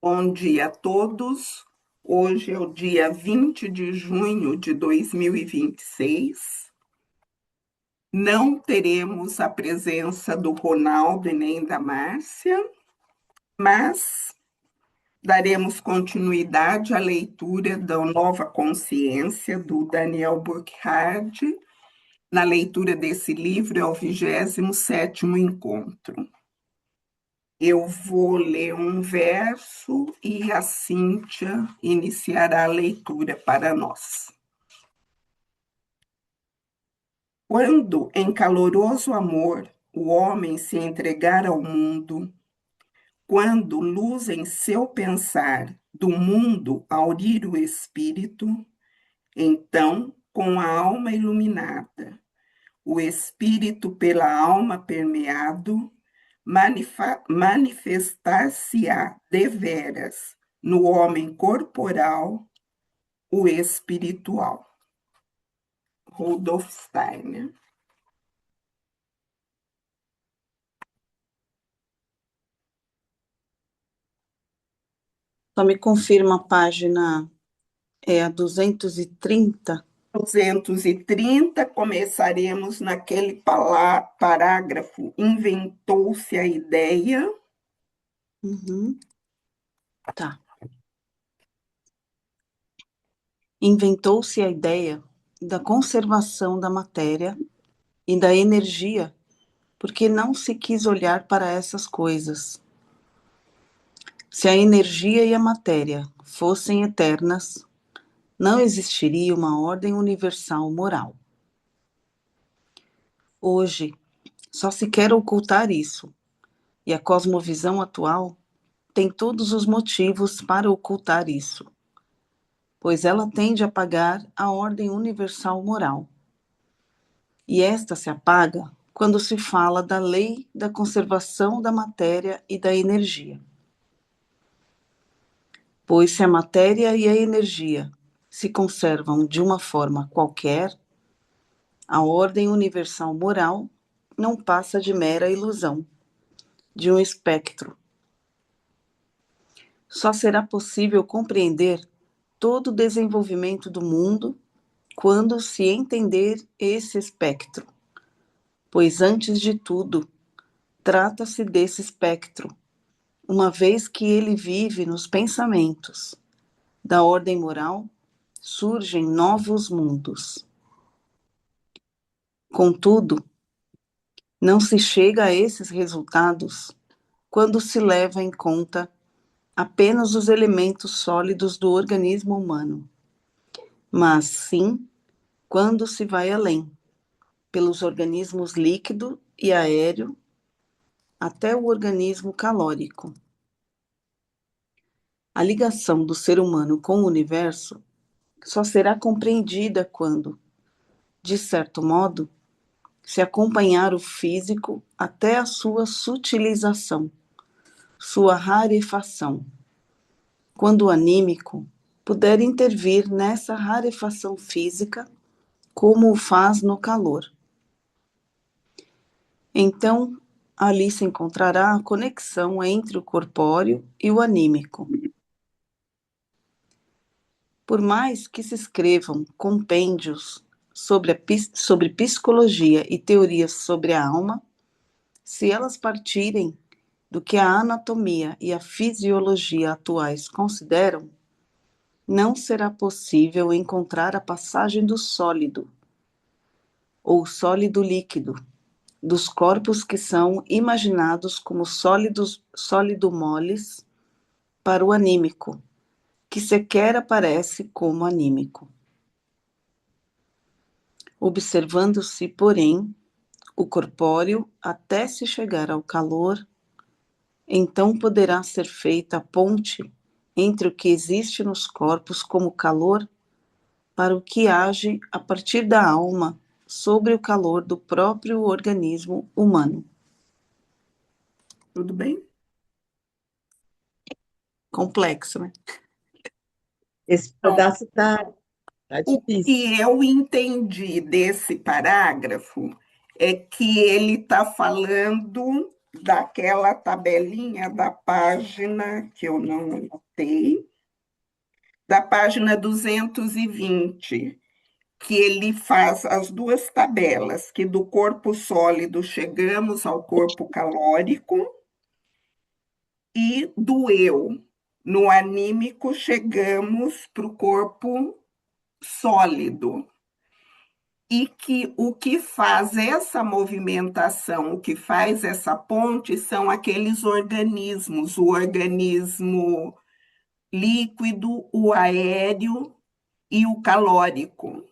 Bom dia a todos. Hoje é o dia 20 de junho de 2026. Não teremos a presença do Ronaldo e nem da Márcia, mas daremos continuidade à leitura da Nova Consciência, do Daniel Burkhardt. Na leitura desse livro é o 27º encontro. Eu vou ler um verso e a Cíntia iniciará a leitura para nós. Quando, em caloroso amor, o homem se entregar ao mundo, quando luz em seu pensar do mundo aurir o espírito, então, com a alma iluminada, o espírito pela alma permeado, manifestar-se-á deveras no homem corporal o espiritual. Rudolf Steiner. Só me confirma a página, é a 230. 230, começaremos naquele parágrafo. Inventou-se a ideia. Tá. Inventou-se a ideia da conservação da matéria e da energia, porque não se quis olhar para essas coisas. Se a energia e a matéria fossem eternas, não existiria uma ordem universal moral. Hoje, só se quer ocultar isso, e a cosmovisão atual tem todos os motivos para ocultar isso, pois ela tende a apagar a ordem universal moral. E esta se apaga quando se fala da lei da conservação da matéria e da energia. Pois se a matéria e a energia se conservam de uma forma qualquer, a ordem universal moral não passa de mera ilusão, de um espectro. Só será possível compreender todo o desenvolvimento do mundo quando se entender esse espectro, pois antes de tudo, trata-se desse espectro, uma vez que ele vive nos pensamentos. Da ordem moral surgem novos mundos. Contudo, não se chega a esses resultados quando se leva em conta apenas os elementos sólidos do organismo humano, mas sim quando se vai além, pelos organismos líquido e aéreo até o organismo calórico. A ligação do ser humano com o universo só será compreendida quando, de certo modo, se acompanhar o físico até a sua sutilização, sua rarefação. Quando o anímico puder intervir nessa rarefação física, como o faz no calor. Então, ali se encontrará a conexão entre o corpóreo e o anímico. Por mais que se escrevam compêndios sobre psicologia e teorias sobre a alma, se elas partirem do que a anatomia e a fisiologia atuais consideram, não será possível encontrar a passagem do sólido, ou sólido líquido, dos corpos que são imaginados como sólido moles para o anímico, que sequer aparece como anímico. Observando-se, porém, o corpóreo até se chegar ao calor, então poderá ser feita a ponte entre o que existe nos corpos como calor para o que age a partir da alma sobre o calor do próprio organismo humano. Tudo bem? Complexo, né? Esse Então, pedaço tá o difícil. que eu entendi desse parágrafo é que ele está falando daquela tabelinha da página, que eu não anotei, da página 220, que ele faz as duas tabelas, que do corpo sólido chegamos ao corpo calórico e do eu. No anímico chegamos para o corpo sólido. E que o que faz essa movimentação, o que faz essa ponte são aqueles organismos, o organismo líquido, o aéreo e o calórico,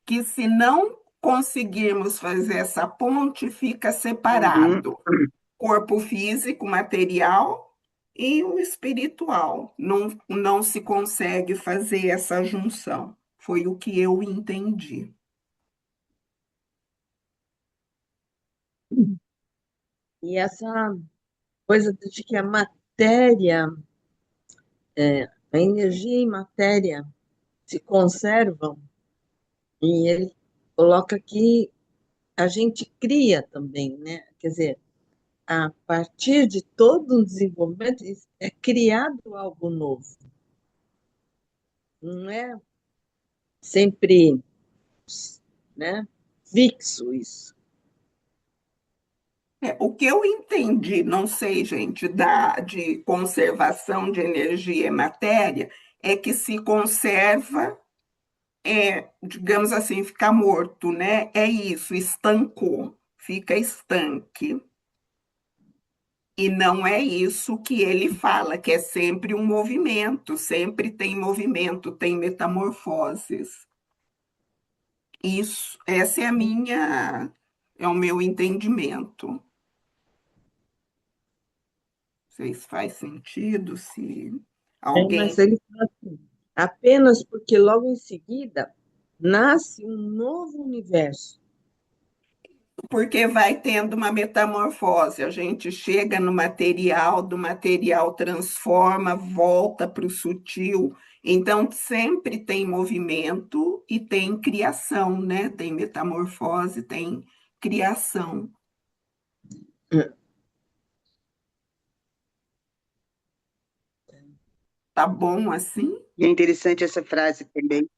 que se não conseguirmos fazer essa ponte, fica Uhum. separado. Corpo físico, material e o espiritual. Não se consegue fazer essa junção. Foi o que eu entendi. E essa coisa de que a matéria, a energia e matéria se conservam, e ele coloca que a gente cria também, né? Quer dizer, a partir de todo um desenvolvimento, é criado algo novo. Não é sempre, né, fixo isso. O que eu entendi, não sei, gente, de conservação de energia e matéria, é que se conserva, digamos assim, fica morto, né? É isso, estancou, fica estanque. E não é isso que ele fala, que é sempre um movimento, sempre tem movimento, tem metamorfoses. Isso, essa é é o meu entendimento. Não sei se faz sentido, se Mas alguém. ele fala assim, apenas porque logo em seguida nasce um novo universo. Porque vai tendo uma metamorfose, a gente chega no material, do material transforma, volta para o sutil. Então, sempre tem movimento e tem criação, né? Tem metamorfose, tem criação. Tá bom assim? E é interessante essa frase também,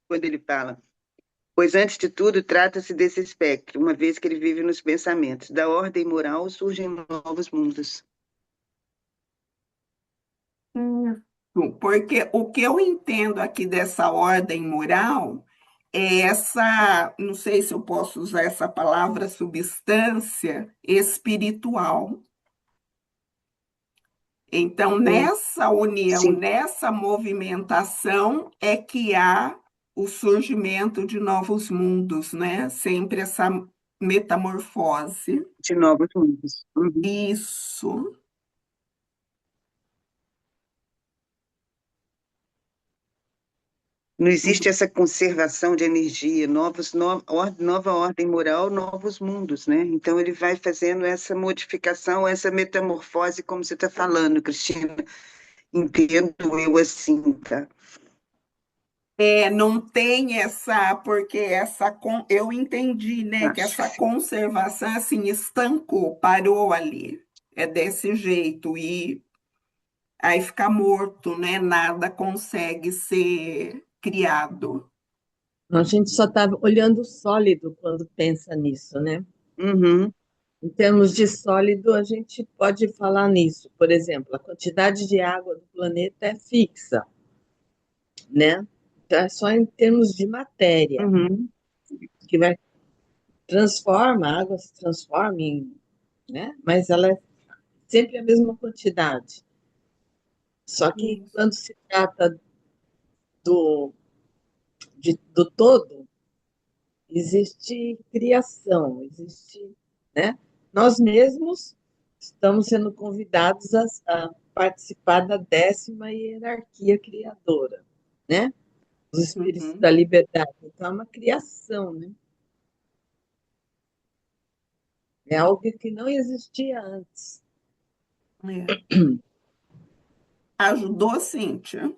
quando ele fala: pois antes de tudo trata-se desse espectro, uma vez que ele vive nos pensamentos. Da ordem moral surgem novos mundos. Porque o que eu entendo aqui dessa ordem moral é essa, não sei se eu posso usar essa palavra, substância espiritual. Então, Sim, nessa união, sim, nessa movimentação, é que há o surgimento de novos mundos, né? Sempre essa metamorfose. de novos mundos. Uhum. Isso. Não existe essa conservação de energia, nova ordem moral, novos mundos, né? Então ele vai fazendo essa modificação, essa metamorfose, como você está falando, Cristina. Entendo eu assim, tá? Não tem porque eu entendi, né, que essa conservação assim estancou, parou ali. É desse jeito e aí fica morto, né? Nada consegue ser criado. A gente só está olhando o sólido quando pensa nisso, né? Uhum. Em termos de sólido, a gente pode falar nisso. Por exemplo, a quantidade de água do planeta é fixa, né? Então, é só em termos de matéria, Uhum. que vai transforma, a água se transforma em, né? Mas ela é sempre a mesma quantidade. Só que Isso. quando se trata do, do todo, existe criação, existe, né? Nós mesmos estamos sendo convidados a participar da 10ª hierarquia criadora, né? Os espíritos da Uhum. liberdade. Então, é uma criação, né? É algo que não existia antes. É. Ajudou, Cíntia?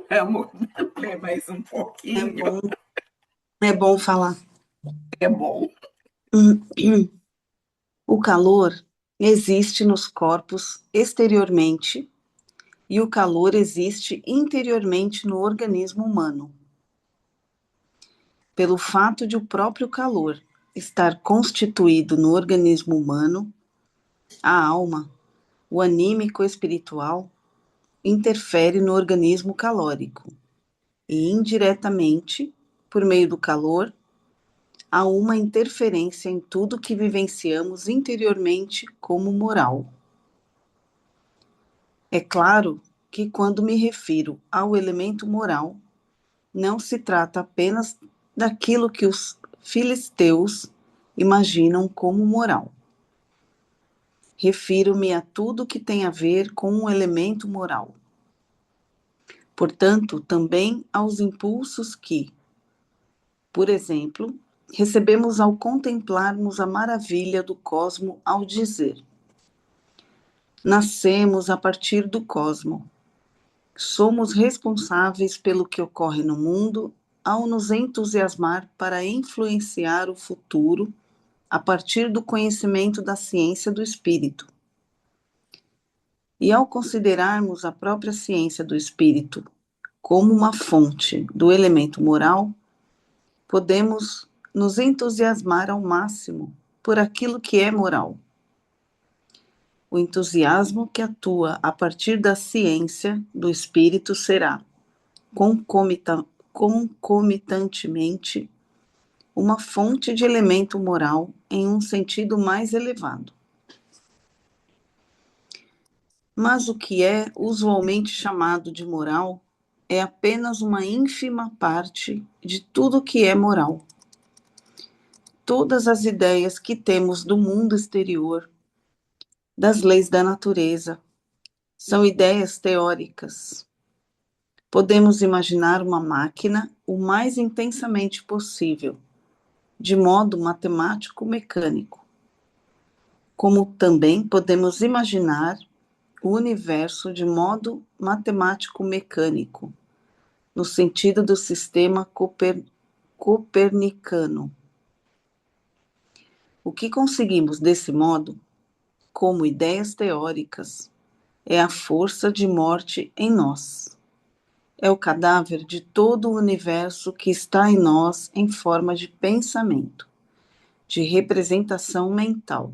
Amor, ler mais um É pouquinho. bom, é bom falar. É bom. O calor existe nos corpos exteriormente e o calor existe interiormente no organismo humano. Pelo fato de o próprio calor estar constituído no organismo humano, a alma, o anímico espiritual, interfere no organismo calórico e, indiretamente, por meio do calor, há uma interferência em tudo que vivenciamos interiormente como moral. É claro que, quando me refiro ao elemento moral, não se trata apenas daquilo que os filisteus imaginam como moral. Refiro-me a tudo que tem a ver com um elemento moral. Portanto, também aos impulsos que, por exemplo, recebemos ao contemplarmos a maravilha do cosmo ao dizer: nascemos a partir do cosmo. Somos responsáveis pelo que ocorre no mundo ao nos entusiasmar para influenciar o futuro a partir do conhecimento da ciência do espírito. E ao considerarmos a própria ciência do espírito como uma fonte do elemento moral, podemos nos entusiasmar ao máximo por aquilo que é moral. O entusiasmo que atua a partir da ciência do espírito será, concomitantemente, uma fonte de elemento moral em um sentido mais elevado. Mas o que é usualmente chamado de moral é apenas uma ínfima parte de tudo que é moral. Todas as ideias que temos do mundo exterior, das leis da natureza, são ideias teóricas. Podemos imaginar uma máquina o mais intensamente possível, de modo matemático-mecânico. Como também podemos imaginar o universo de modo matemático-mecânico, no sentido do sistema copernicano. O que conseguimos desse modo, como ideias teóricas, é a força de morte em nós. É o cadáver de todo o universo que está em nós em forma de pensamento, de representação mental.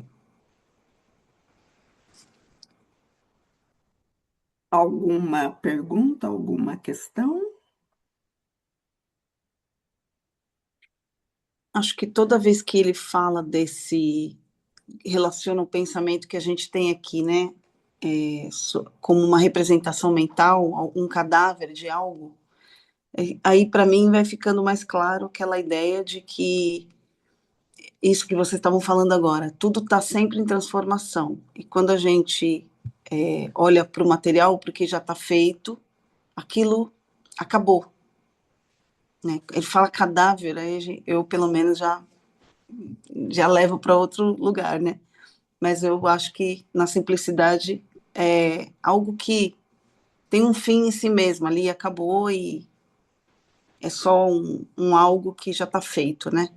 Alguma pergunta, alguma questão? Acho que toda vez que ele fala relaciona o pensamento que a gente tem aqui, né, como uma representação mental, um cadáver de algo, aí para mim vai ficando mais claro aquela ideia de que isso que vocês estavam falando agora, tudo está sempre em transformação. E quando a gente olha para o material, porque já está feito, aquilo acabou. Né? Ele fala cadáver, aí eu pelo menos já levo para outro lugar, né? Mas eu acho que na simplicidade é algo que tem um fim em si mesmo, ali acabou e é só um algo que já está feito, né?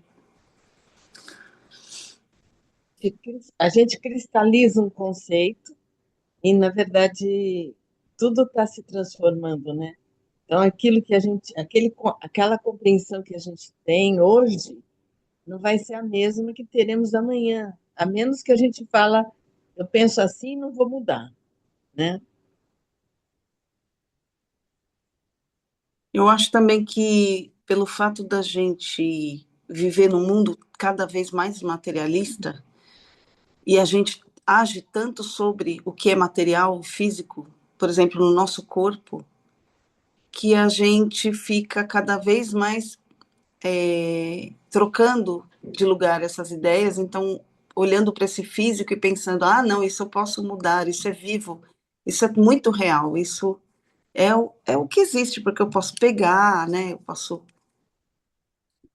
A gente cristaliza um conceito e, na verdade, tudo está se transformando, né? Então, aquilo que a gente, aquela compreensão que a gente tem hoje não vai ser a mesma que teremos amanhã, a menos que a gente fala, eu penso assim, não vou mudar, né? Eu acho também que pelo fato da gente viver num mundo cada vez mais materialista e a gente age tanto sobre o que é material, físico, por exemplo, no nosso corpo, que a gente fica cada vez mais trocando de lugar essas ideias, então olhando para esse físico e pensando, ah, não, isso eu posso mudar, isso é vivo, isso é muito real, isso é o que existe, porque eu posso pegar, né, eu posso...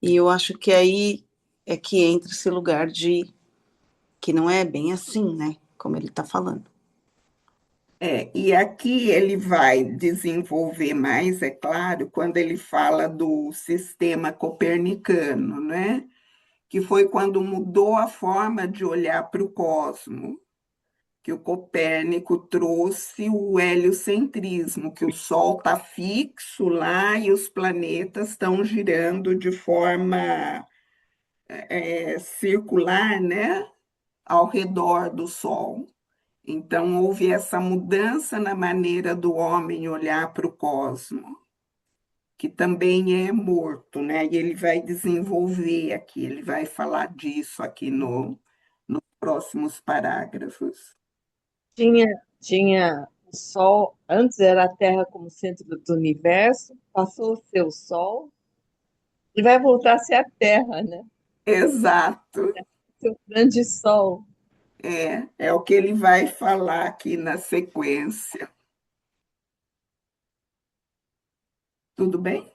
E eu acho que aí é que entra esse lugar de que não é bem assim, né, como ele está falando. E aqui ele vai desenvolver mais, é claro, quando ele fala do sistema copernicano, né? que foi quando mudou a forma de olhar para o cosmos, que o Copérnico trouxe o heliocentrismo, que o Sol está fixo lá e os planetas estão girando de forma circular, né, ao redor do Sol. Então, houve essa mudança na maneira do homem olhar para o cosmos, que também é morto, né? E ele vai desenvolver aqui, ele vai falar disso aqui nos próximos parágrafos. Tinha o Sol, antes era a Terra como centro do universo, passou a ser o Sol e vai voltar a ser a Terra, né? Exato, Seu grande Sol. é o que ele vai falar aqui na sequência. Tudo bem?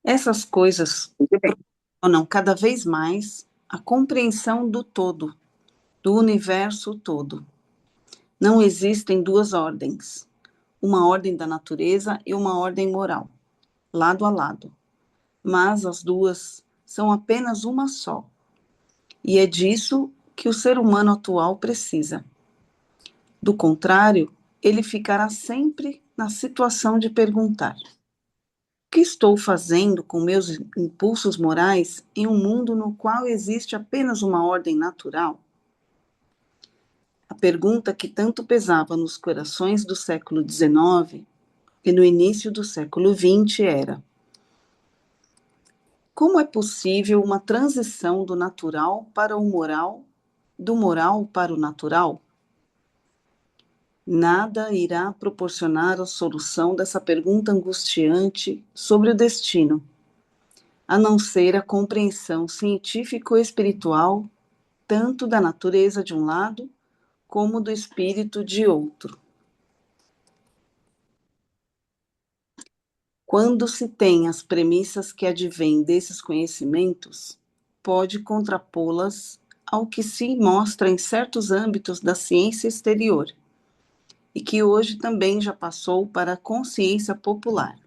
Essas coisas tornam cada vez mais a compreensão do todo, do universo todo. Não existem duas ordens, uma ordem da natureza e uma ordem moral, lado a lado, mas as duas são apenas uma só. E é disso que o ser humano atual precisa. Do contrário, ele ficará sempre na situação de perguntar: o que estou fazendo com meus impulsos morais em um mundo no qual existe apenas uma ordem natural? A pergunta que tanto pesava nos corações do século XIX e no início do século XX era: como é possível uma transição do natural para o moral, do moral para o natural? Nada irá proporcionar a solução dessa pergunta angustiante sobre o destino, a não ser a compreensão científico-espiritual tanto da natureza de um lado como do espírito de outro. Quando se tem as premissas que advêm desses conhecimentos, pode contrapô-las ao que se mostra em certos âmbitos da ciência exterior, e que hoje também já passou para a consciência popular.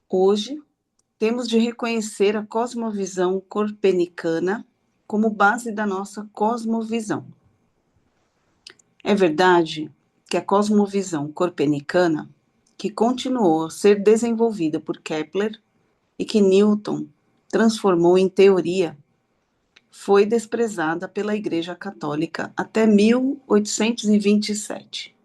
Hoje, temos de reconhecer a cosmovisão copernicana como base da nossa cosmovisão. É verdade que a cosmovisão copernicana, que continuou a ser desenvolvida por Kepler e que Newton transformou em teoria, foi desprezada pela Igreja Católica até 1827.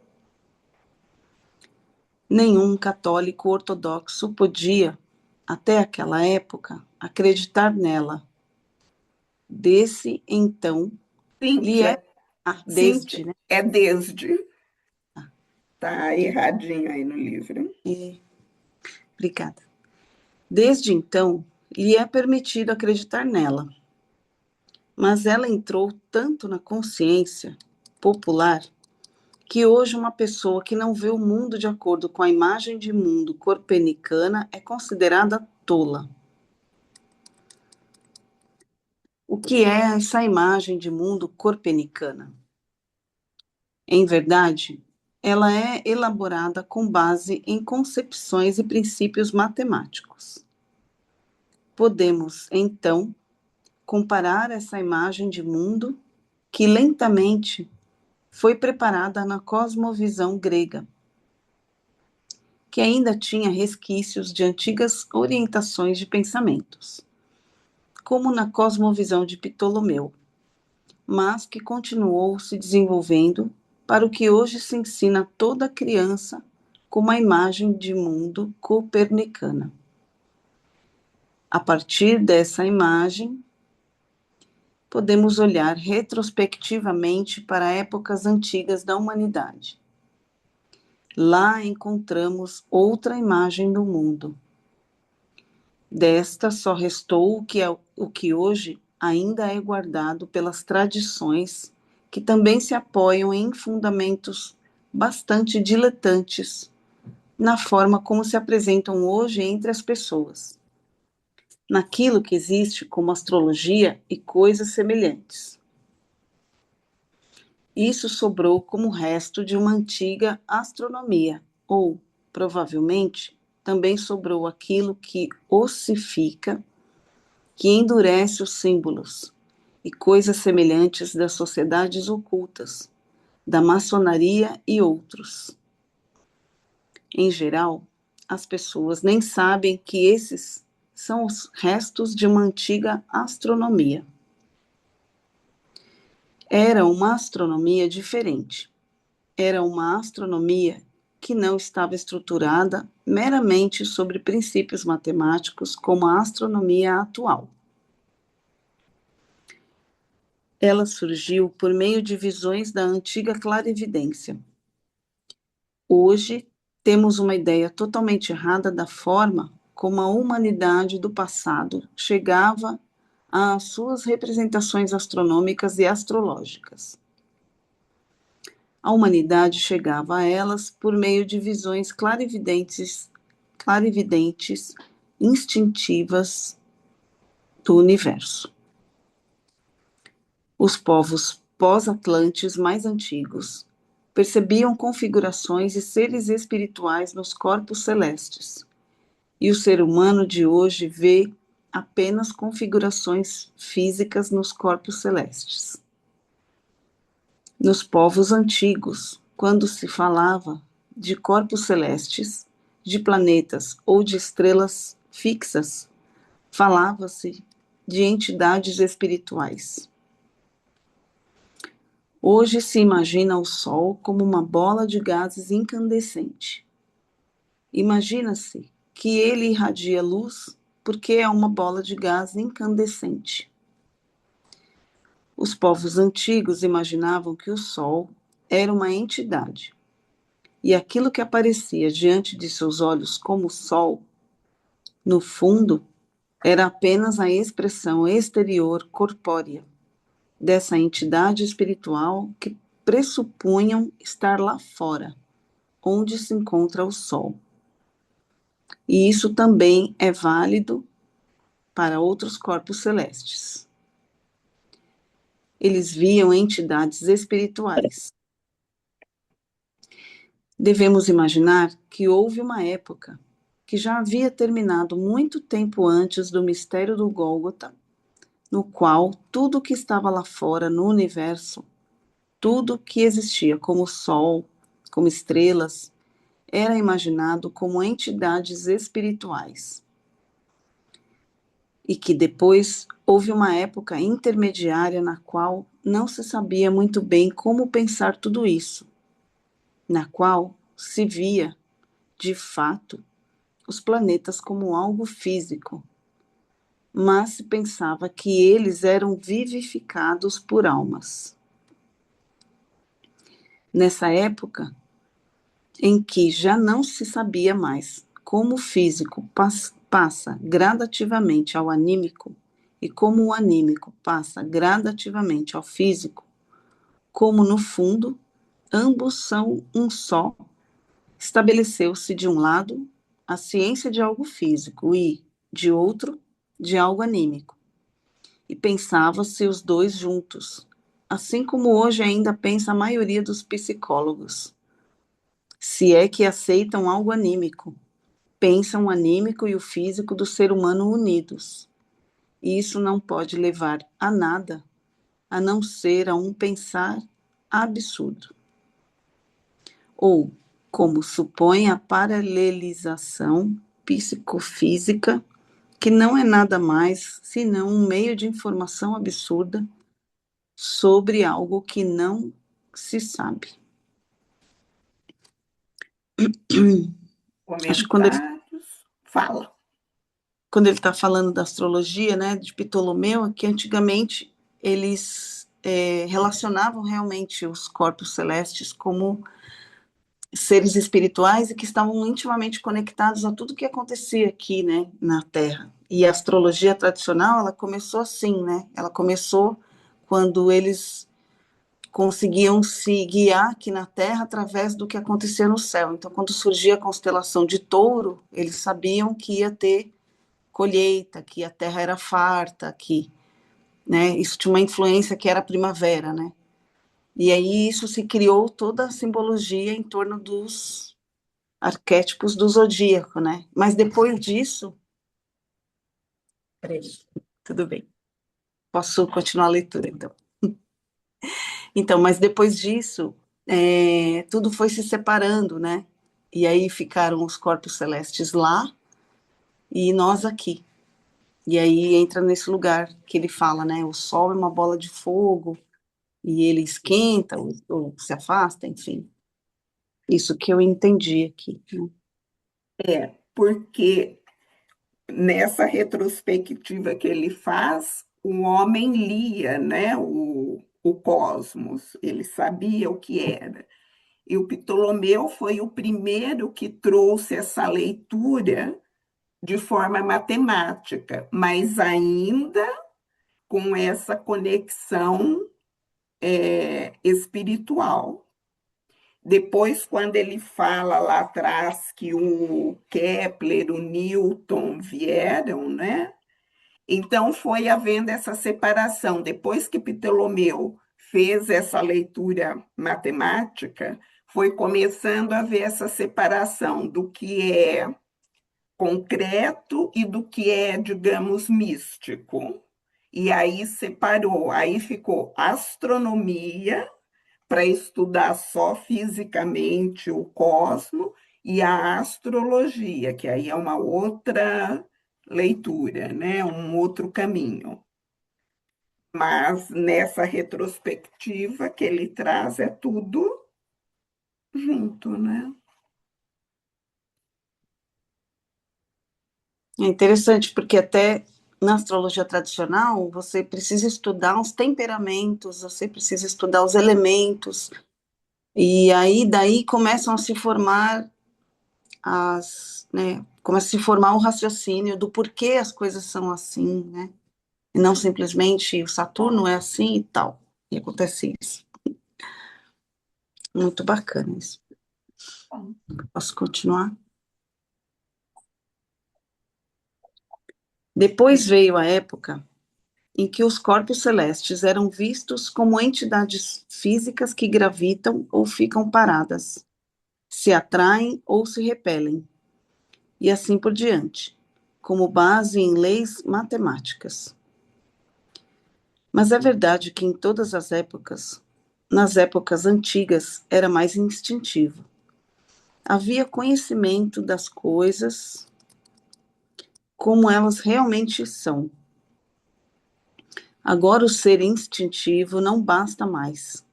Nenhum católico ortodoxo podia, até aquela época, acreditar nela. Desse então, lhe é... Cíntia, né? é desde. Tá erradinho aí no livro. Obrigada. Desde então, lhe é permitido acreditar nela. Mas ela entrou tanto na consciência popular que hoje uma pessoa que não vê o mundo de acordo com a imagem de mundo copernicana é considerada tola. O que é essa imagem de mundo copernicana? Em verdade, ela é elaborada com base em concepções e princípios matemáticos. Podemos, então, comparar essa imagem de mundo que lentamente foi preparada na cosmovisão grega, que ainda tinha resquícios de antigas orientações de pensamentos, como na cosmovisão de Ptolomeu, mas que continuou se desenvolvendo para o que hoje se ensina a toda criança como a imagem de mundo copernicana. A partir dessa imagem, podemos olhar retrospectivamente para épocas antigas da humanidade. Lá encontramos outra imagem do mundo. Desta só restou o que hoje ainda é guardado pelas tradições, que também se apoiam em fundamentos bastante diletantes na forma como se apresentam hoje entre as pessoas, naquilo que existe como astrologia e coisas semelhantes. Isso sobrou como resto de uma antiga astronomia, ou, provavelmente, também sobrou aquilo que ossifica, que endurece os símbolos e coisas semelhantes das sociedades ocultas, da maçonaria e outros. Em geral, as pessoas nem sabem que esses são os restos de uma antiga astronomia. Era uma astronomia diferente. Era uma astronomia que não estava estruturada meramente sobre princípios matemáticos como a astronomia atual. Ela surgiu por meio de visões da antiga clarividência. Hoje, temos uma ideia totalmente errada da forma como a humanidade do passado chegava às suas representações astronômicas e astrológicas. A humanidade chegava a elas por meio de visões clarividentes, instintivas do universo. Os povos pós-atlantes mais antigos percebiam configurações e seres espirituais nos corpos celestes, e o ser humano de hoje vê apenas configurações físicas nos corpos celestes. Nos povos antigos, quando se falava de corpos celestes, de planetas ou de estrelas fixas, falava-se de entidades espirituais. Hoje se imagina o Sol como uma bola de gases incandescente. Imagina-se que ele irradia luz porque é uma bola de gás incandescente. Os povos antigos imaginavam que o Sol era uma entidade, e aquilo que aparecia diante de seus olhos como Sol, no fundo, era apenas a expressão exterior corpórea dessa entidade espiritual que pressupunham estar lá fora, onde se encontra o Sol. E isso também é válido para outros corpos celestes. Eles viam entidades espirituais. Devemos imaginar que houve uma época que já havia terminado muito tempo antes do mistério do Gólgota, no qual tudo que estava lá fora no universo, tudo que existia como Sol, como estrelas, era imaginado como entidades espirituais. E que depois houve uma época intermediária na qual não se sabia muito bem como pensar tudo isso, na qual se via, de fato, os planetas como algo físico, mas se pensava que eles eram vivificados por almas. Nessa época, em que já não se sabia mais como o físico passa gradativamente ao anímico e como o anímico passa gradativamente ao físico, como no fundo ambos são um só, estabeleceu-se de um lado a ciência de algo físico e, de outro, de algo anímico. E pensava-se os dois juntos, assim como hoje ainda pensa a maioria dos psicólogos. Se é que aceitam algo anímico, pensam o anímico e o físico do ser humano unidos. E isso não pode levar a nada, a não ser a um pensar absurdo. Ou, como supõe a paralelização psicofísica, que não é nada mais senão um meio de informação absurda sobre algo que não se sabe. Acho que Comentários? Fala. quando ele está falando da astrologia, né, de Ptolomeu, que antigamente eles relacionavam realmente os corpos celestes como seres espirituais e que estavam intimamente conectados a tudo que acontecia aqui, né, na Terra. E a astrologia tradicional, ela começou assim, né? Ela começou quando eles conseguiam se guiar aqui na Terra através do que acontecia no céu. Então, quando surgia a constelação de Touro, eles sabiam que ia ter colheita, que a terra era farta, que, né, isso tinha uma influência que era a primavera, né? E aí isso se criou toda a simbologia em torno arquétipos do zodíaco, né? Mas depois disso... Peraí, tudo bem. Posso continuar a leitura, então. Então, mas depois disso, tudo foi se separando, né? E aí ficaram os corpos celestes lá e nós aqui. E aí entra nesse lugar que ele fala, né? O Sol é uma bola de fogo e ele esquenta ou se afasta, enfim. Isso que eu entendi aqui, né? Porque nessa retrospectiva que ele faz, o homem lia, né, o cosmos, ele sabia o que era. E o Ptolomeu foi o primeiro que trouxe essa leitura de forma matemática, mas ainda com essa conexão espiritual. Depois, quando ele fala lá atrás que o Kepler, o Newton vieram, né? Então foi havendo essa separação. Depois que Ptolomeu fez essa leitura matemática, foi começando a haver essa separação do que é concreto e do que é, digamos, místico. E aí separou, aí ficou astronomia para estudar só fisicamente o cosmo e a astrologia, que aí é uma outra leitura, né? Um outro caminho. Mas nessa retrospectiva que ele traz é tudo junto, né? É interessante porque até na astrologia tradicional você precisa estudar os temperamentos, você precisa estudar os elementos, e aí daí começam a se formar começa a se formar o raciocínio do porquê as coisas são assim, né? E não simplesmente o Saturno é assim e tal. E acontece isso. Muito bacana isso. Posso continuar? Depois veio a época em que os corpos celestes eram vistos como entidades físicas que gravitam ou ficam paradas, se atraem ou se repelem, e assim por diante, como base em leis matemáticas. Mas é verdade que em todas as épocas, nas épocas antigas, era mais instintivo. Havia conhecimento das coisas como elas realmente são. Agora o ser instintivo não basta mais.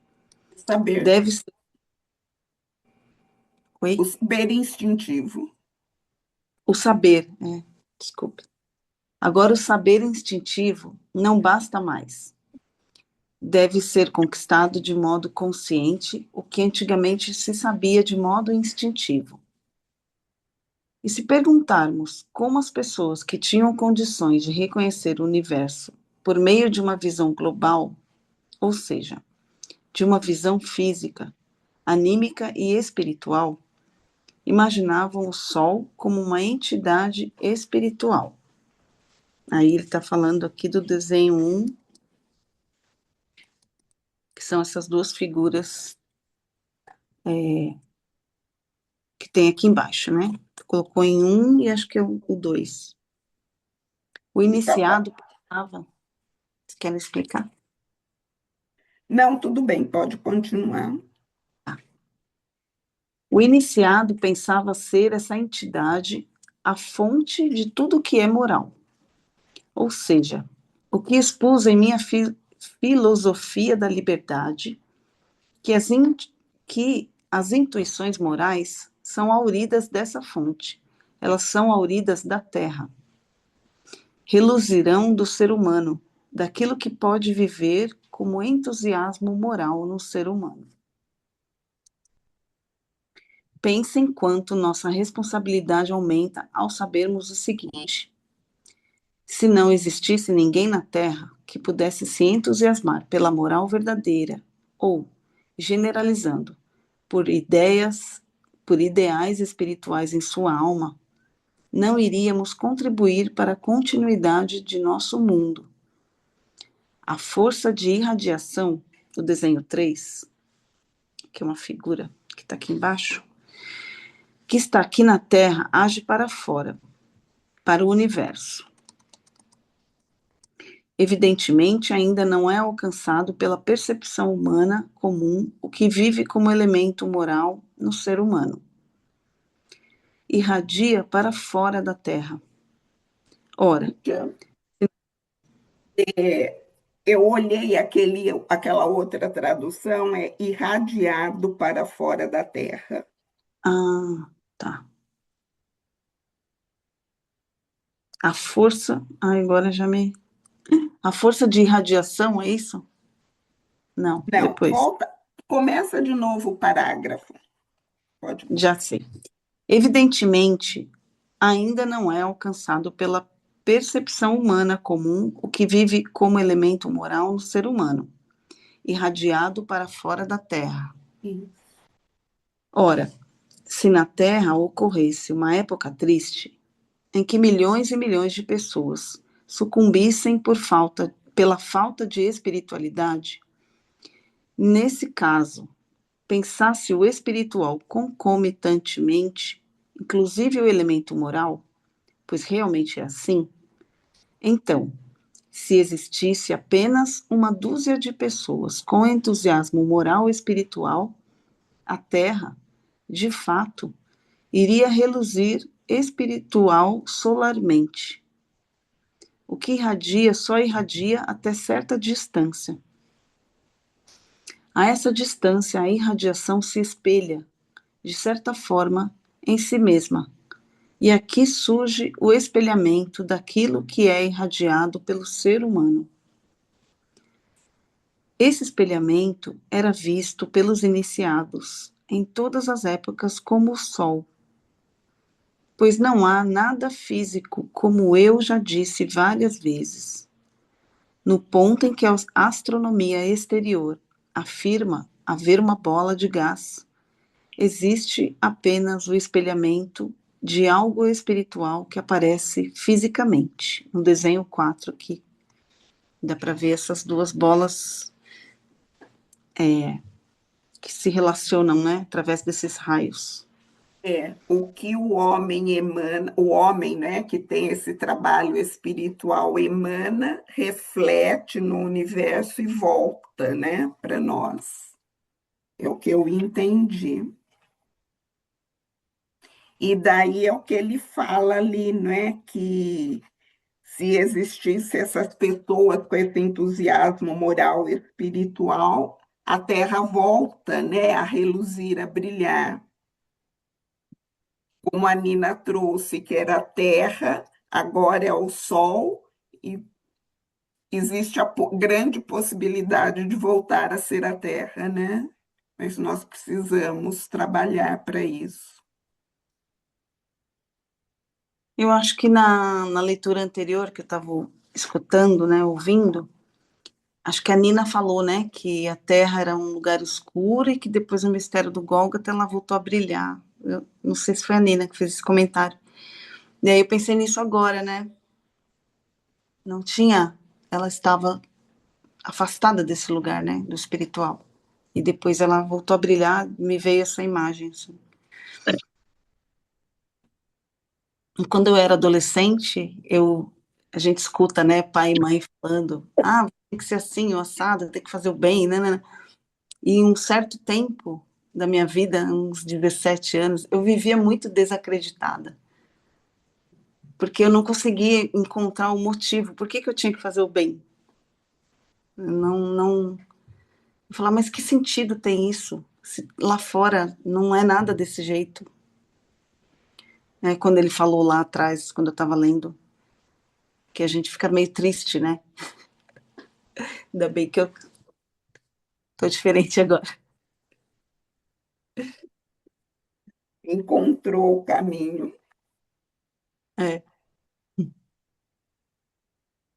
Saber, Deve ser. o Oi? saber instintivo. O saber, desculpe. Agora o saber instintivo não basta mais. Deve ser conquistado de modo consciente, o que antigamente se sabia de modo instintivo. E se perguntarmos como as pessoas que tinham condições de reconhecer o universo por meio de uma visão global, ou seja, de uma visão física, anímica e espiritual, imaginavam o Sol como uma entidade espiritual. Aí ele está falando aqui do desenho 1, que são essas duas figuras que tem aqui embaixo, né? Colocou em 1 e acho que é o 2. O Tá bom. iniciado pensava. Você quer explicar? Não, tudo bem, pode continuar. O iniciado pensava ser essa entidade a fonte de tudo que é moral. Ou seja, o que expus em minha filosofia da liberdade, que que as intuições morais são auridas dessa fonte, elas são auridas da terra, reluzirão do ser humano, daquilo que pode viver como entusiasmo moral no ser humano. Pensem quanto nossa responsabilidade aumenta ao sabermos o seguinte: se não existisse ninguém na Terra que pudesse se entusiasmar pela moral verdadeira, ou, generalizando, por ideias, por ideais espirituais em sua alma, não iríamos contribuir para a continuidade de nosso mundo. A força de irradiação do desenho 3, que é uma figura que está aqui embaixo, que está aqui na Terra age para fora, para o universo. Evidentemente, ainda não é alcançado pela percepção humana comum o que vive como elemento moral no ser humano. Irradia para fora da Terra. Ora, Eu olhei aquela outra tradução, é irradiado para fora da Terra. tá. A força, agora já me... A força de irradiação, é isso? Não, Não, depois. começa de novo o parágrafo. Pode. Já sei. Evidentemente, ainda não é alcançado pela percepção humana comum o que vive como elemento moral no ser humano, irradiado para fora da Terra. Ora, se na Terra ocorresse uma época triste, em que milhões e milhões de pessoas sucumbissem pela falta de espiritualidade, nesse caso, pensasse o espiritual concomitantemente, inclusive o elemento moral, pois realmente é assim, então, se existisse apenas uma dúzia de pessoas com entusiasmo moral e espiritual, a Terra, de fato, iria reluzir espiritual solarmente. O que irradia só irradia até certa distância. A essa distância, a irradiação se espelha, de certa forma, em si mesma. E aqui surge o espelhamento daquilo que é irradiado pelo ser humano. Esse espelhamento era visto pelos iniciados em todas as épocas como o Sol, pois não há nada físico, como eu já disse várias vezes. No ponto em que a astronomia exterior afirma haver uma bola de gás, existe apenas o espelhamento de algo espiritual que aparece fisicamente. No desenho 4 aqui, dá para ver essas duas bolas que se relacionam, né, através desses raios. O que o homem emana, o homem, né, que tem esse trabalho espiritual emana, reflete no universo e volta, né, para nós. É o que eu entendi. E daí é o que ele fala ali, não é? Que se existisse essas pessoas com esse entusiasmo moral e espiritual, a Terra volta, né, a reluzir, a brilhar. Como a Nina trouxe, que era a Terra, agora é o Sol, e existe a grande possibilidade de voltar a ser a Terra, né? Mas nós precisamos trabalhar para isso. Eu acho que na leitura anterior que eu estava escutando, né, ouvindo, acho que a Nina falou, né, que a Terra era um lugar escuro e que depois o mistério do Gólgota ela voltou a brilhar. Eu não sei se foi a Nina que fez esse comentário. E aí eu pensei nisso agora, né? Não tinha, ela estava afastada desse lugar, né, do espiritual. E depois ela voltou a brilhar, me veio essa imagem, assim. E quando eu era adolescente, a gente escuta, né, pai e mãe falando, tem que ser assim, o assado, tem que fazer o bem, né? E um certo tempo da minha vida, uns 17 anos, eu vivia muito desacreditada. Porque eu não conseguia encontrar o motivo, por que eu tinha que fazer o bem? Eu falava, mas que sentido tem isso? Se lá fora não é nada desse jeito. Quando ele falou lá atrás, quando eu estava lendo, que a gente fica meio triste, né? Ainda bem que eu tô diferente agora. Encontrou o caminho. É.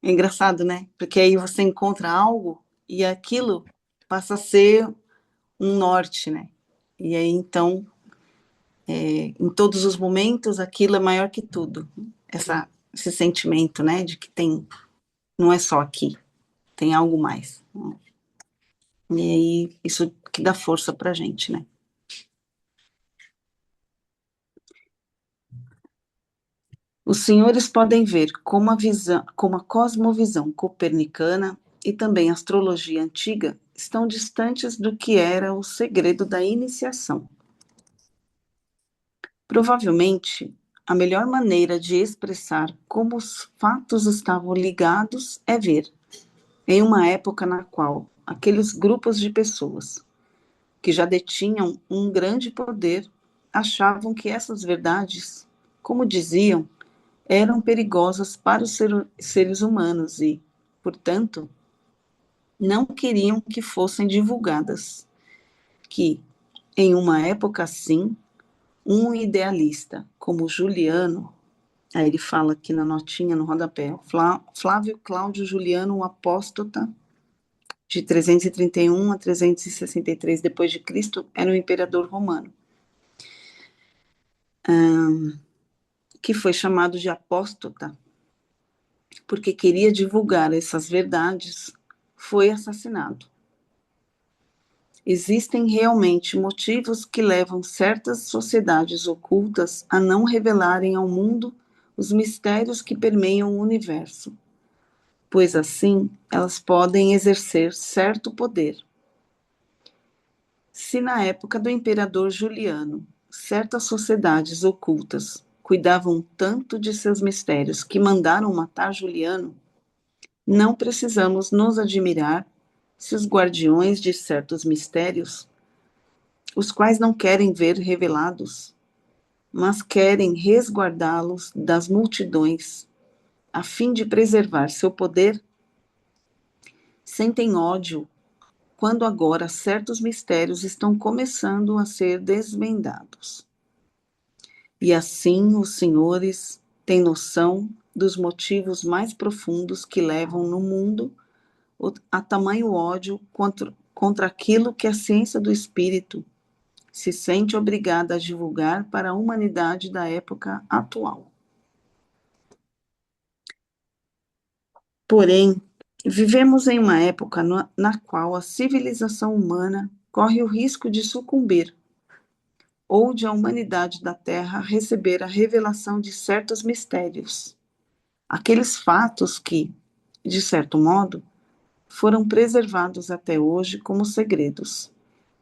É engraçado, né? Porque aí você encontra algo e aquilo passa a ser um norte, né? E aí, então, em todos os momentos, aquilo é maior que tudo. Esse sentimento, né? De que não é só aqui, tem algo mais. E aí, isso que dá força pra gente, né? Os senhores podem ver como a cosmovisão copernicana e também a astrologia antiga estão distantes do que era o segredo da iniciação. Provavelmente, a melhor maneira de expressar como os fatos estavam ligados é ver, em uma época na qual aqueles grupos de pessoas que já detinham um grande poder achavam que essas verdades, como diziam, eram perigosas para os seres humanos e, portanto, não queriam que fossem divulgadas. Que, em uma época assim, um idealista como Juliano, aí ele fala aqui na notinha, no rodapé, Flávio Cláudio Juliano, o apóstata, de 331 a 363 depois de Cristo, era um imperador romano, que foi chamado de apóstata porque queria divulgar essas verdades, foi assassinado. Existem realmente motivos que levam certas sociedades ocultas a não revelarem ao mundo os mistérios que permeiam o universo, pois assim elas podem exercer certo poder. Se na época do imperador Juliano, certas sociedades ocultas cuidavam tanto de seus mistérios que mandaram matar Juliano, não precisamos nos admirar se os guardiões de certos mistérios, os quais não querem ver revelados, mas querem resguardá-los das multidões, a fim de preservar seu poder, sentem ódio quando agora certos mistérios estão começando a ser desvendados. E assim os senhores têm noção dos motivos mais profundos que levam no mundo a tamanho ódio contra aquilo que a ciência do espírito se sente obrigada a divulgar para a humanidade da época atual. Porém, vivemos em uma época na qual a civilização humana corre o risco de sucumbir, ou de a humanidade da Terra receber a revelação de certos mistérios, aqueles fatos que, de certo modo, foram preservados até hoje como segredos,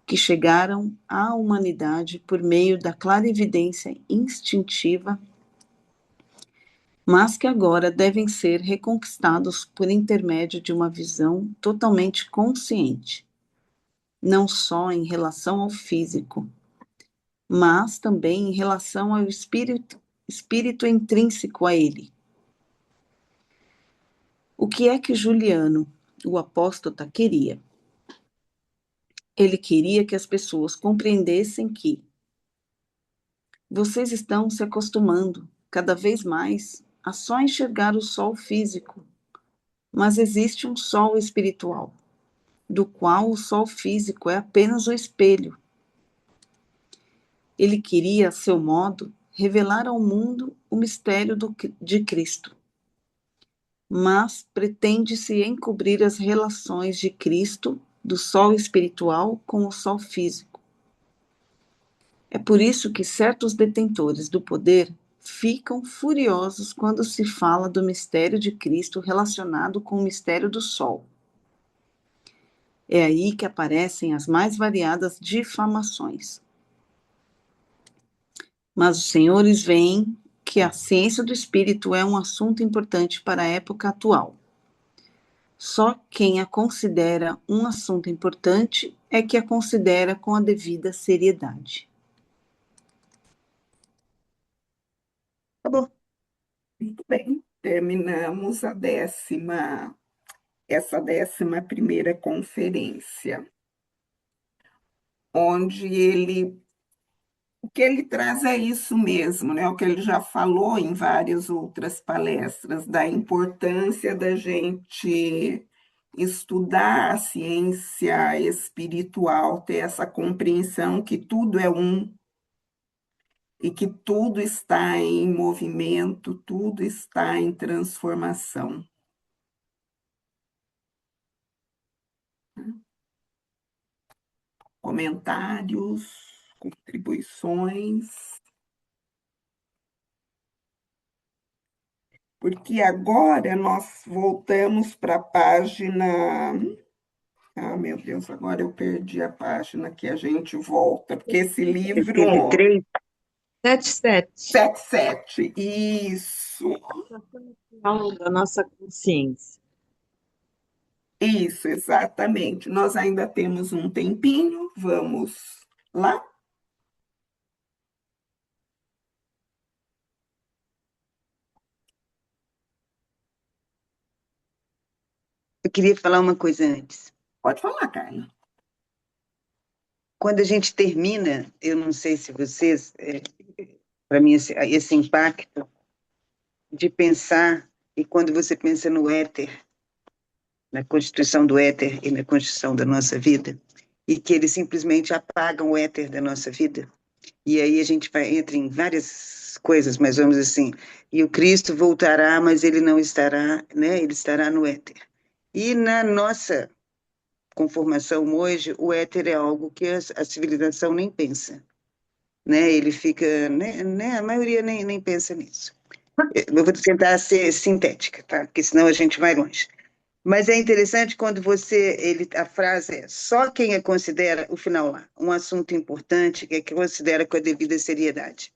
que chegaram à humanidade por meio da clarividência instintiva, mas que agora devem ser reconquistados por intermédio de uma visão totalmente consciente, não só em relação ao físico, mas também em relação ao espírito intrínseco a ele. O que é que Juliano, o apóstata, queria? Ele queria que as pessoas compreendessem que vocês estão se acostumando cada vez mais a só enxergar o sol físico, mas existe um sol espiritual, do qual o sol físico é apenas o espelho. Ele queria, a seu modo, revelar ao mundo o mistério de Cristo, mas pretende-se encobrir as relações de Cristo, do sol espiritual, com o sol físico. É por isso que certos detentores do poder ficam furiosos quando se fala do mistério de Cristo relacionado com o mistério do sol. É aí que aparecem as mais variadas difamações. Mas os senhores veem que a ciência do espírito é um assunto importante para a época atual. Só quem a considera um assunto importante é que a considera com a devida seriedade. Acabou. Muito bem, terminamos essa 11ª conferência, onde o que ele traz é isso mesmo, né? O que ele já falou em várias outras palestras, da importância da gente estudar a ciência espiritual, ter essa compreensão que tudo é um e que tudo está em movimento, tudo está em transformação. Comentários, contribuições. porque agora nós voltamos para a página. Ah, meu Deus, agora eu perdi a página que a gente volta, porque esse livro. 73. 77. 77, isso, Aula da nossa consciência. isso, exatamente. Nós ainda temos um tempinho, vamos lá? Eu queria falar uma coisa antes. Pode falar, Carla. Quando a gente termina, eu não sei se vocês, para mim, esse impacto de pensar, e quando você pensa no éter, na constituição do éter e na constituição da nossa vida, e que eles simplesmente apagam o éter da nossa vida, e aí a gente entra em várias coisas, mas vamos assim, e o Cristo voltará, mas ele não estará, né? Ele estará no éter. E na nossa conformação hoje, o éter é algo que a civilização nem pensa, né? Ele fica, né? A maioria nem pensa nisso. Eu vou tentar ser sintética, tá? Porque senão a gente vai longe. Mas é interessante quando a frase é só quem considera, o final lá, um assunto importante, que considera com a devida seriedade.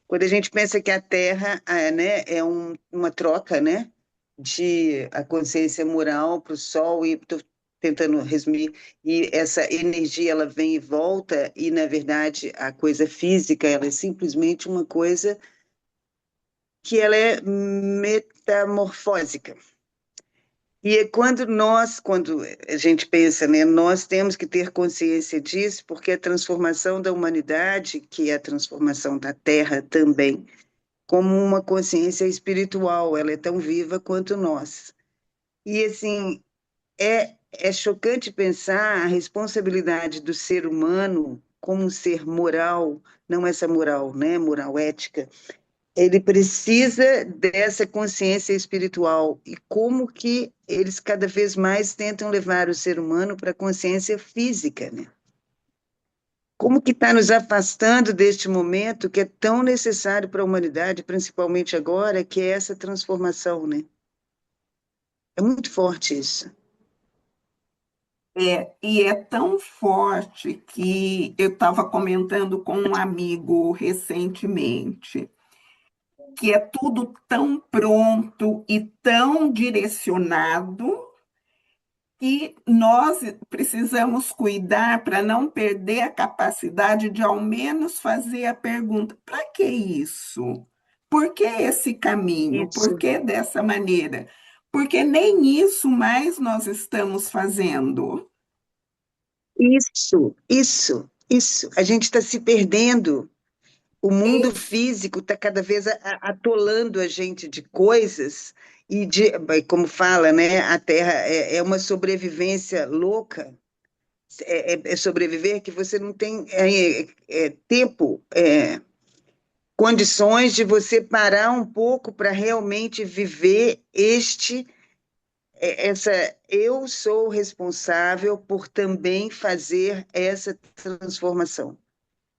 Quando a gente pensa que a Terra, né, é uma troca, né, de a consciência moral para o Sol, e estou tentando resumir, e essa energia ela vem e volta, e na verdade a coisa física ela é simplesmente uma coisa que ela é metamorfósica. E é quando a gente pensa, né, nós temos que ter consciência disso, porque a transformação da humanidade, que é a transformação da Terra também, como uma consciência espiritual, ela é tão viva quanto nós. E, assim, é chocante pensar a responsabilidade do ser humano como um ser moral, não essa moral, né, moral ética, ele precisa dessa consciência espiritual e como que eles cada vez mais tentam levar o ser humano para a consciência física, né? Como que está nos afastando deste momento que é tão necessário para a humanidade, principalmente agora, que é essa transformação, né? É muito forte isso. E é tão forte que eu estava comentando com um amigo recentemente, que é tudo tão pronto e tão direcionado que nós precisamos cuidar para não perder a capacidade de, ao menos, fazer a pergunta: para que isso? Por que esse caminho? Por Isso, que dessa maneira? Porque nem isso mais nós estamos fazendo. isso. A gente está se perdendo. O mundo Isso. físico está cada vez atolando a gente de coisas como fala, né? A Terra é uma sobrevivência louca. É sobreviver que você não tem tempo, condições de você parar um pouco para realmente viver essa. Eu sou responsável por também fazer essa transformação.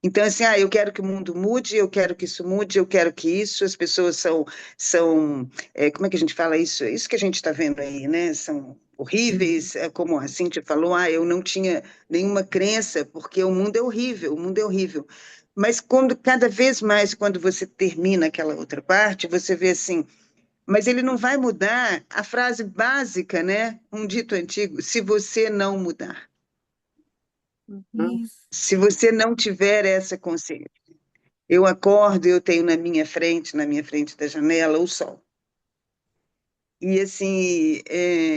Então, assim, eu quero que o mundo mude, eu quero que isso mude, eu quero que isso, as pessoas como é que a gente fala isso? Isso que a gente está vendo aí, né? São horríveis, como a Cíntia falou, eu não tinha nenhuma crença, porque o mundo é horrível, o mundo é horrível. Mas cada vez mais, quando você termina aquela outra parte, você vê assim, mas ele não vai mudar a frase básica, né? Um dito antigo, se você não mudar, Isso. se você não tiver essa consciência. Eu acordo, eu tenho na minha frente da janela, o sol. E assim,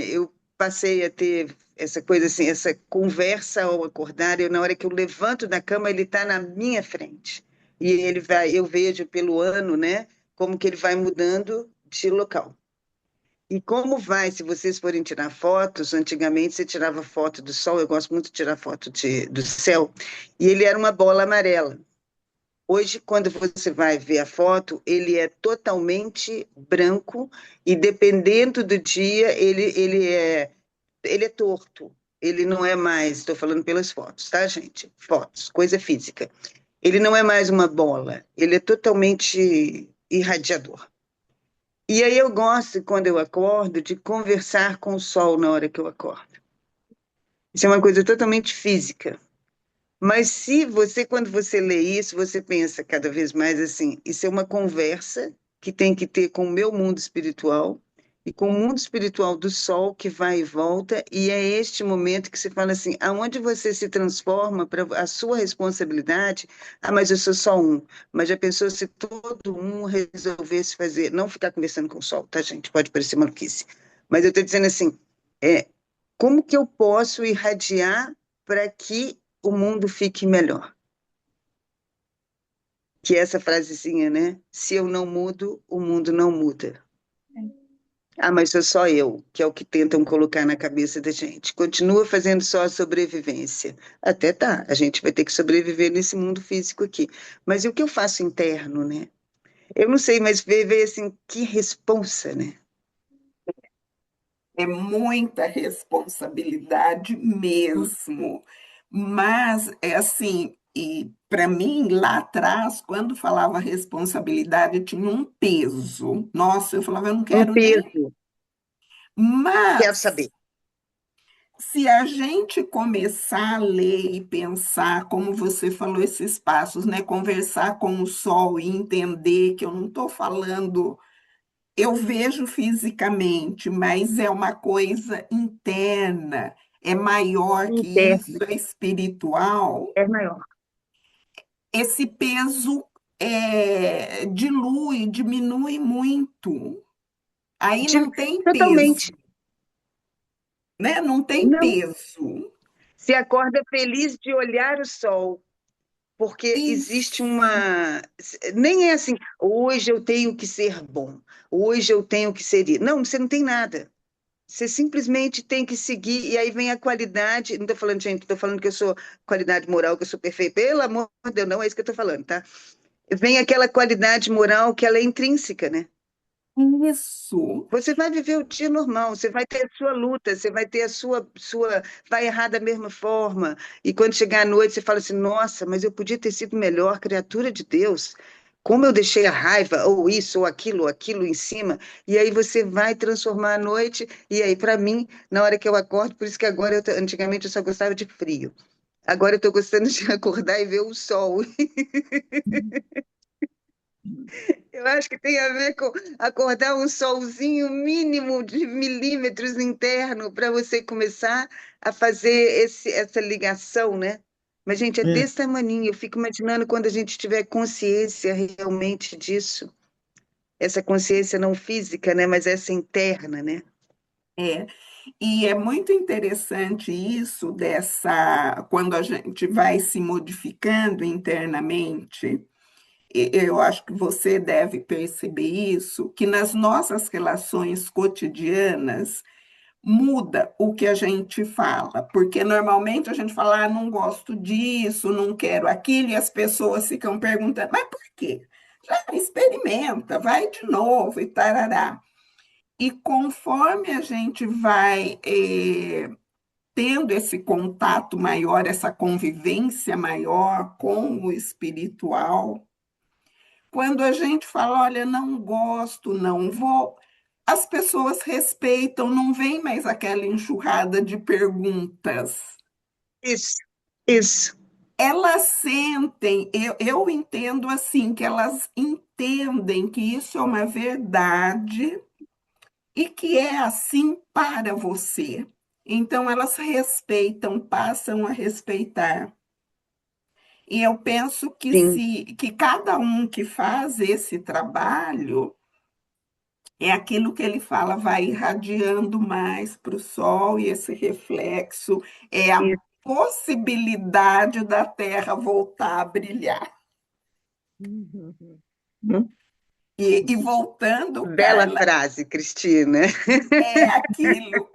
eu passei a ter essa coisa assim, essa conversa ao acordar. Na hora que eu levanto da cama, ele está na minha frente. E eu vejo pelo ano, né, como que ele vai mudando de local. E como vai, se vocês forem tirar fotos, antigamente você tirava foto do sol, eu gosto muito de tirar foto do céu, e ele era uma bola amarela. Hoje, quando você vai ver a foto, ele é totalmente branco e, dependendo do dia, ele é torto. Ele não é mais, estou falando pelas fotos, tá, gente? Fotos, coisa física. Ele não é mais uma bola, ele é totalmente irradiador. E aí eu gosto, quando eu acordo, de conversar com o sol na hora que eu acordo. Isso é uma coisa totalmente física. Mas se você, quando você lê isso, você pensa cada vez mais assim, isso é uma conversa que tem que ter com o meu mundo espiritual e com o mundo espiritual do sol que vai e volta, e é este momento que você fala assim, aonde você se transforma para a sua responsabilidade, ah, mas eu sou só um. Mas já pensou se todo um resolvesse fazer, não ficar conversando com o sol, tá, gente? Pode parecer maluquice. Mas eu estou dizendo assim, é, como que eu posso irradiar para que o mundo fique melhor? Que é essa frasezinha, né? Se eu não mudo, o mundo não muda. Ah, mas sou só eu, que é o que tentam colocar na cabeça da gente. Continua fazendo só a sobrevivência. Até tá, a gente vai ter que sobreviver nesse mundo físico aqui. Mas e o que eu faço interno, né? Eu não sei, mas ver assim, que responsa, né? É muita responsabilidade mesmo. Mas é assim, e para mim, lá atrás, quando falava responsabilidade, tinha um peso. Nossa, eu falava, eu não Um quero nem. peso. Quero Mas saber. se a gente começar a ler e pensar, como você falou, esses passos, né? Conversar com o sol e entender que eu não estou falando, eu vejo fisicamente, mas é uma coisa interna, é maior que Interno. isso, é espiritual. É maior. Esse peso dilui, diminui muito. Aí De- não tem peso, Totalmente. né? Não tem Não. peso. Se acorda feliz de olhar o sol. Porque existe Isso, uma. Nem é assim, hoje eu tenho que ser bom, hoje eu tenho que ser. Não, você não tem nada. Você simplesmente tem que seguir, e aí vem a qualidade. Não estou falando, gente, estou falando que eu sou qualidade moral, que eu sou perfeita. Pelo amor de Deus, não é isso que eu estou falando, tá? Vem aquela qualidade moral que ela é intrínseca, né? isso. Você vai viver o dia normal, você vai ter a sua luta, você vai ter vai errar da mesma forma. E quando chegar à noite, você fala assim: nossa, mas eu podia ter sido melhor, criatura de Deus. Como eu deixei a raiva, ou aquilo em cima. E aí você vai transformar a noite. E aí, para mim, na hora que eu acordo, por isso que agora, antigamente eu só gostava de frio. Agora eu estou gostando de acordar e ver o sol. Eu acho que tem a ver com acordar um solzinho mínimo de milímetros interno para você começar a fazer essa ligação, né? Mas, gente, é É. desse tamaninho. Eu fico imaginando quando a gente tiver consciência realmente disso. Essa consciência não física, né? Mas essa interna, né? É. E é muito interessante isso quando a gente vai se modificando internamente. Eu acho que você deve perceber isso, que nas nossas relações cotidianas muda o que a gente fala, porque normalmente a gente fala, ah, não gosto disso, não quero aquilo, e as pessoas ficam perguntando, mas por quê? Já experimenta, vai de novo e tarará. E conforme a gente vai tendo esse contato maior, essa convivência maior com o espiritual, quando a gente fala, olha, não gosto, não vou, as pessoas respeitam, não vem mais aquela enxurrada de perguntas. Isso, isso. Elas sentem, eu entendo assim, que elas entendem que isso é uma verdade e que é assim para você. Então, elas respeitam, passam a respeitar. E eu penso Sim, que cada um que faz esse trabalho é aquilo que ele fala, vai irradiando mais para o sol, e esse reflexo é a isso. possibilidade da Terra voltar a brilhar. E voltando, Bela Carla, frase, Cristina. é aquilo,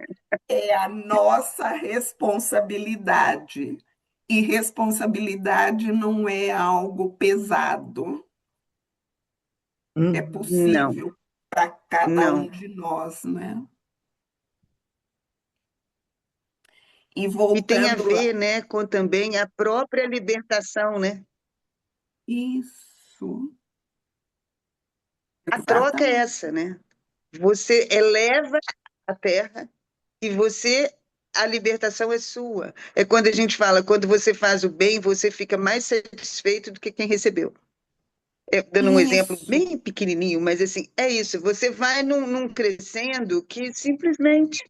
é a nossa responsabilidade. E responsabilidade não é algo pesado, é Uhum. Não, possível para cada um não. de nós, né? E E tem a voltando lá, ver, né, com também a própria libertação, né? isso, A troca é exatamente. essa, né? Você eleva a terra e a libertação é sua. É quando a gente fala, quando você faz o bem, você fica mais satisfeito do que quem recebeu. Dando um exemplo Isso. bem pequenininho, mas assim, é isso. Você vai num crescendo que simplesmente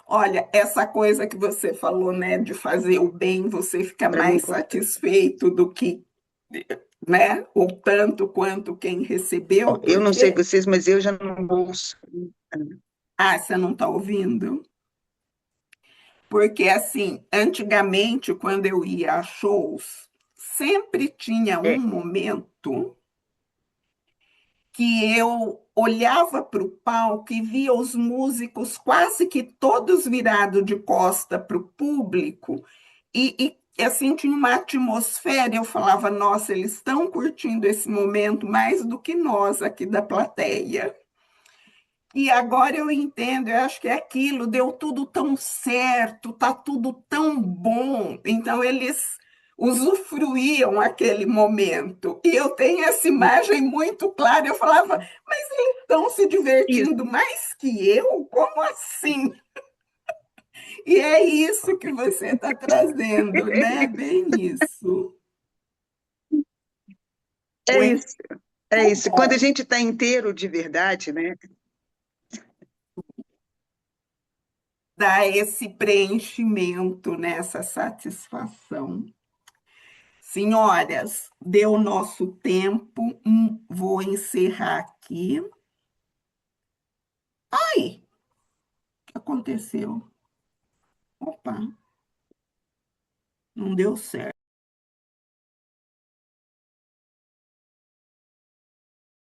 Olha, essa coisa que você falou, né, de fazer o bem, você fica para mim é mais importante. satisfeito do que, né, ou tanto quanto quem recebeu, Ó, eu não sei porque, vocês, mas eu já não ouço. você não está ouvindo? Porque, assim, antigamente, quando eu ia a shows, sempre tinha um É, momento que eu olhava para o palco e via os músicos quase que todos virados de costa para o público, assim tinha uma atmosfera. Eu falava, nossa, eles estão curtindo esse momento mais do que nós aqui da plateia. E agora eu entendo, eu acho que é aquilo, deu tudo tão certo, tá tudo tão bom. Então eles usufruíam aquele momento. E eu tenho essa imagem muito clara. Eu falava, mas eles estão se isso. divertindo mais que eu? Como assim? E é isso que você está trazendo, né? Bem isso. É isso, é Muito isso. Quando a bom. gente está inteiro de verdade, né? Dá esse preenchimento, nessa satisfação. Senhoras, deu o nosso tempo, vou encerrar aqui. Ai, o que aconteceu? Opa, não deu certo.